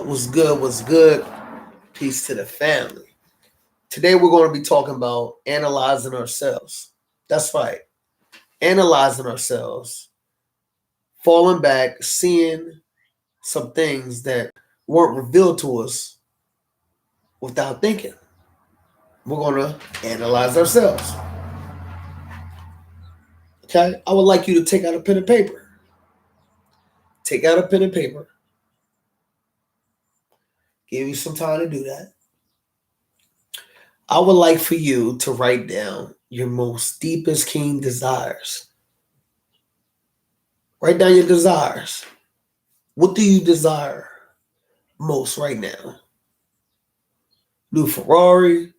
What's good? What's good? Peace to the family. Today we're going to be talking about analyzing ourselves. That's right. Analyzing ourselves, falling back, seeing some things that weren't revealed to us without thinking. We're going to analyze ourselves. Okay? I would like you to take out a pen and paper. Take out a pen and paper. Give you some time to do that. I would like for you to write down your most deepest keen desires. Write down your desires. What do you desire most right now? New Ferrari,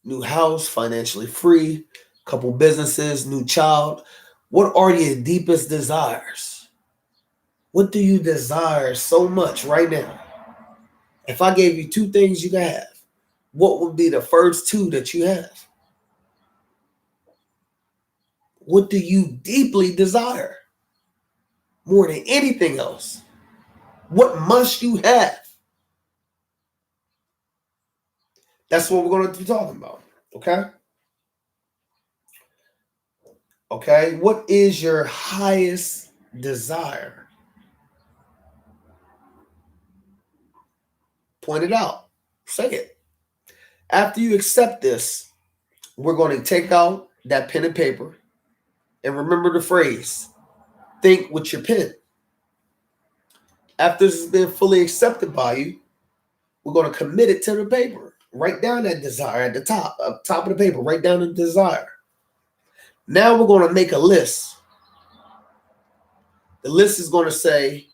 new house, financially free, couple businesses, new child. What are your deepest desires? What do you desire so much right now? If I gave you two things you can have, what would be the first two that you have? What do you deeply desire more than anything else? What must you have? That's what we're going to be talking about. Okay? Okay? What is your highest desire? Point it out. Say it. After you accept this, we're going to take out that pen and paper and remember the phrase, think with your pen. After this has been fully accepted by you, we're going to commit it to the paper. Write down that desire at the top, up top of the paper. Write down the desire. Now we're going to make a list. The list is going to say,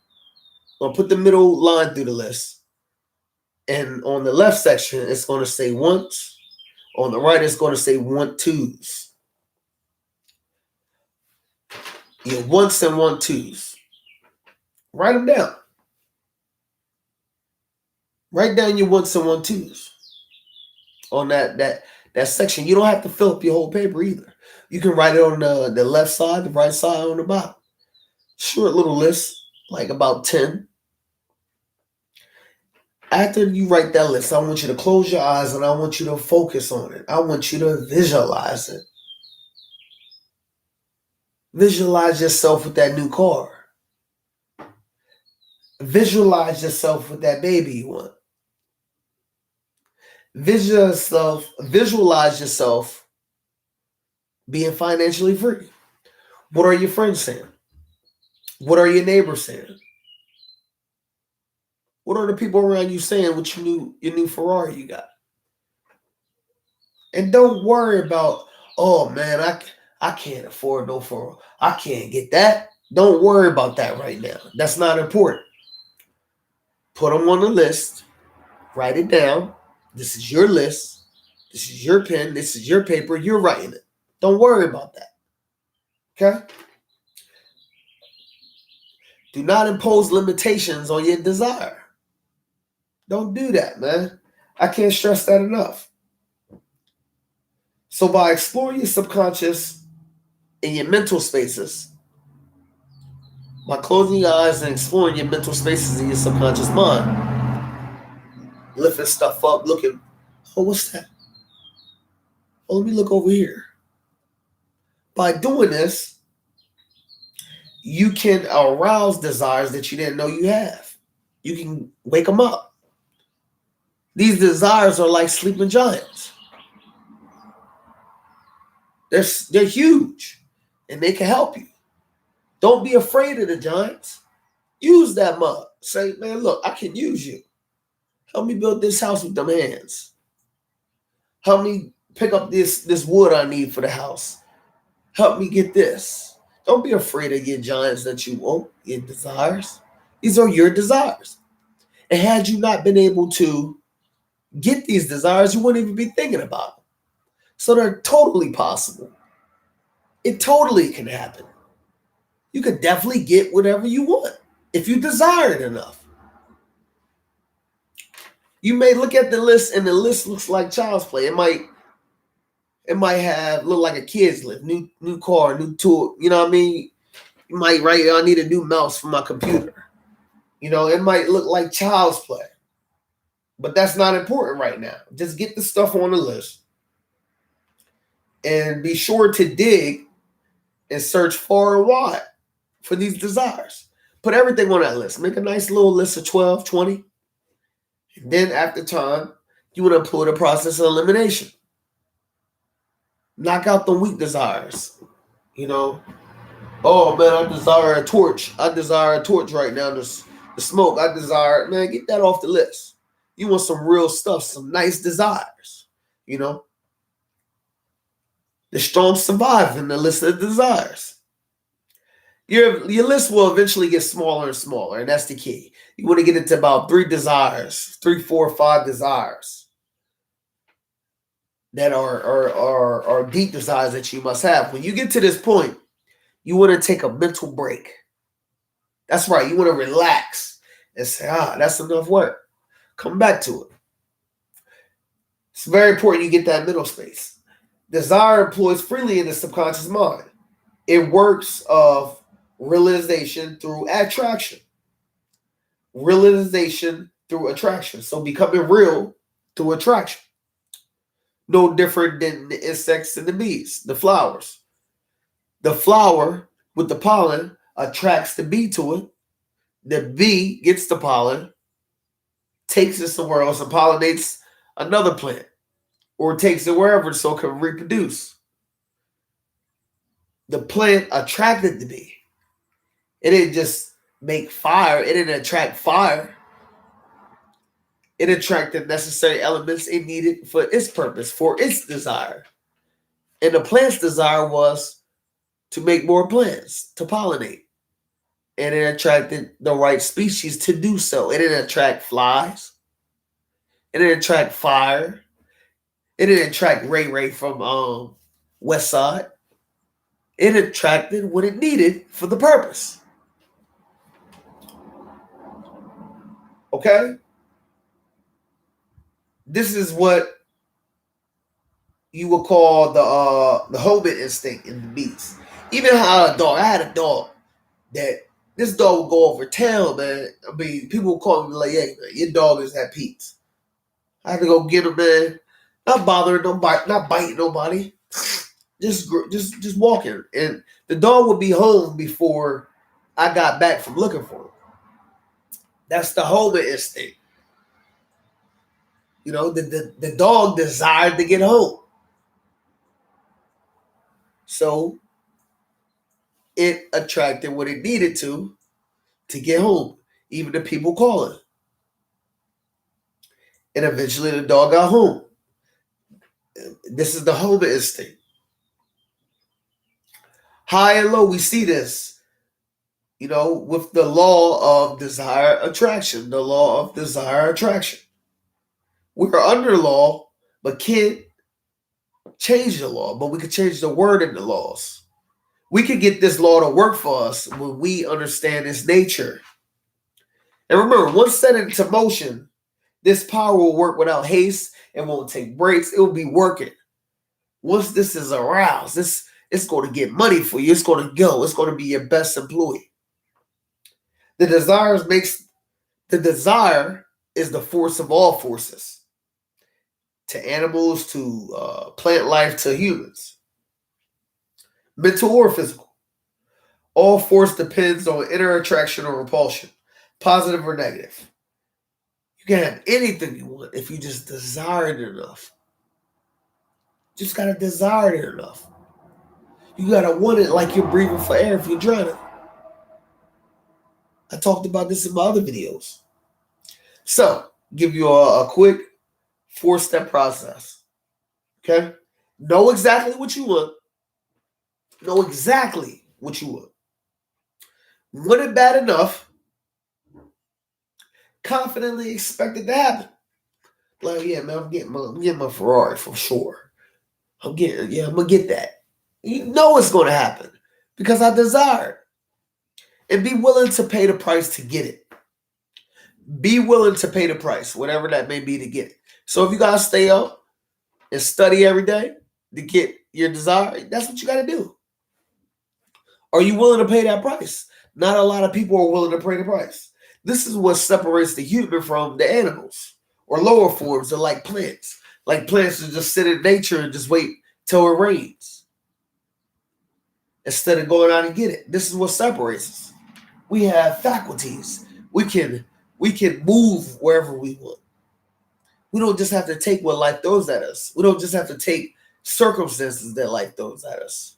I'm going to put the middle line through the list. And on the left section, it's going to say wants. On the right, it's going to say want tos. Your wants and want tos. Write them down. Write down your wants and want tos. On that section. You don't have to fill up your whole paper either. You can write it on the left side, the right side, on the bottom. Short little list, like about 10. After you write that list, I want you to close your eyes and I want you to focus on it. I want you to visualize it. Visualize yourself with that new car. Visualize yourself with that baby you want. Visualize yourself being financially free. What are your friends saying? What are your neighbors saying? What are the people around you saying with your new Ferrari you got? And don't worry about, oh man, I can't afford no Ferrari. I can't get that. Don't worry about that right now. That's not important. Put them on the list. Write it down. This is your list. This is your pen. This is your paper. You're writing it. Don't worry about that. Okay? Do not impose limitations on your desire. Don't do that, man. I can't stress that enough. So by exploring your subconscious and your mental spaces, by closing your eyes and exploring your mental spaces in your subconscious mind, lifting stuff up, looking, oh, what's that? Oh, let me look over here. By doing this, you can arouse desires that you didn't know you have. You can wake them up. These desires are like sleeping giants. They're huge, and they can help you. Don't be afraid of the giants. Use that mug. Say, man, look, I can use you. Help me build this house with them hands. Help me pick up this wood I need for the house. Help me get this. Don't be afraid of your giants that you want, your desires. These are your desires. And had you not been able to get these desires, you wouldn't even be thinking about them. So they're totally possible. It totally can happen. You could definitely get whatever you want if you desire it enough. You may look at the list and the list looks like child's play. It might look like a kid's list, new car, new tool. You know what I mean? You might write, I need a new mouse for my computer. You know, it might look like child's play. But that's not important right now. Just get the stuff on the list and be sure to dig and search far and wide for these desires. Put everything on that list. Make a nice little list of 12, 20. And then after time, you want to employ the process of elimination. Knock out the weak desires. Oh man, I desire a torch. I desire a torch right now. The smoke. I desire, man, get that off the list. You want some real stuff, some nice desires. The strong survive in the list of desires. Your list will eventually get smaller and smaller, and that's the key. You want to get it to about 3 desires, 3, 4, 5 desires that are deep desires that you must have. When you get to this point, you want to take a mental break. That's right. You want to relax and say, that's enough work. Come back to it. It's very important you get that middle space. Desire employs freely in the subconscious mind. It works of realization through attraction. Realization through attraction. So becoming real through attraction. No different than the insects and the bees, the flowers. The flower with the pollen attracts the bee to it. The bee gets the pollen, takes it somewhere else and pollinates another plant, or takes it wherever so it can reproduce. The plant attracted the bee. It didn't just make fire. It didn't attract fire. It attracted necessary elements it needed for its purpose, for its desire. And the plant's desire was to make more plants, to pollinate. And it attracted the right species to do so. It didn't attract flies. It didn't attract fire. It didn't attract Ray from West Side. It attracted what it needed for the purpose. Okay? This is what you would call the homing instinct in the beast. Even how a dog, I had a dog that this dog would go over town, man. I mean, people would call me like, hey, man, your dog is at Pete's. I had to go get him, man. Not bothering nobody, not biting nobody. Just walking. And the dog would be home before I got back from looking for him. That's the homing instinct. The dog desired to get home. So it attracted what it needed to get home, even the people calling. And eventually the dog got home. This is the homing instinct. High and low, we see this, with the law of desire attraction, the law of desire attraction. We're under law, but can't change the law, but we can change the word in the laws. We can get this law to work for us when we understand its nature. And remember, once set into motion, this power will work without haste and won't take breaks. It will be working. Once this is aroused, it's going to get money for you. It's going to go. It's going to be your best employee. The desire is the force of all forces. To animals, to plant life, to humans. Mental or physical. All force depends on inner attraction or repulsion, positive or negative. You can have anything you want if you just desire it enough. Just gotta desire it enough. You gotta want it like you're breathing for air if you're drowning. I talked about this in my other videos. So, give you a quick 4-step process. Okay? Know exactly what you want. Know exactly what you want. Want it bad enough. Confidently expect it to happen. Like, yeah, man, I'm getting my Ferrari for sure. I'm gonna get that. You know it's gonna happen because I desire it. And be willing to pay the price to get it. Be willing to pay the price, whatever that may be, to get it. So if you gotta stay up and study every day to get your desire, that's what you gotta do. Are you willing to pay that price? Not a lot of people are willing to pay the price. This is what separates the human from the animals or lower forms are like plants. Like plants that just sit in nature and just wait till it rains instead of going out and get it. This is what separates us. We have faculties. We can move wherever we want. We don't just have to take what life throws at us. We don't just have to take circumstances that life throws at us.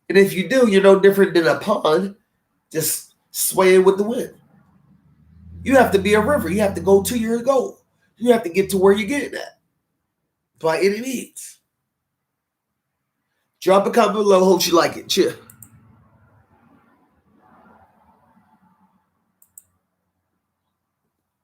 And if you do, you're no different than a pond just swaying with the wind. You have to be a river. You have to go to your goal. You have to get to where you're getting at by any means. Drop a comment below. Hope you like it. Cheers.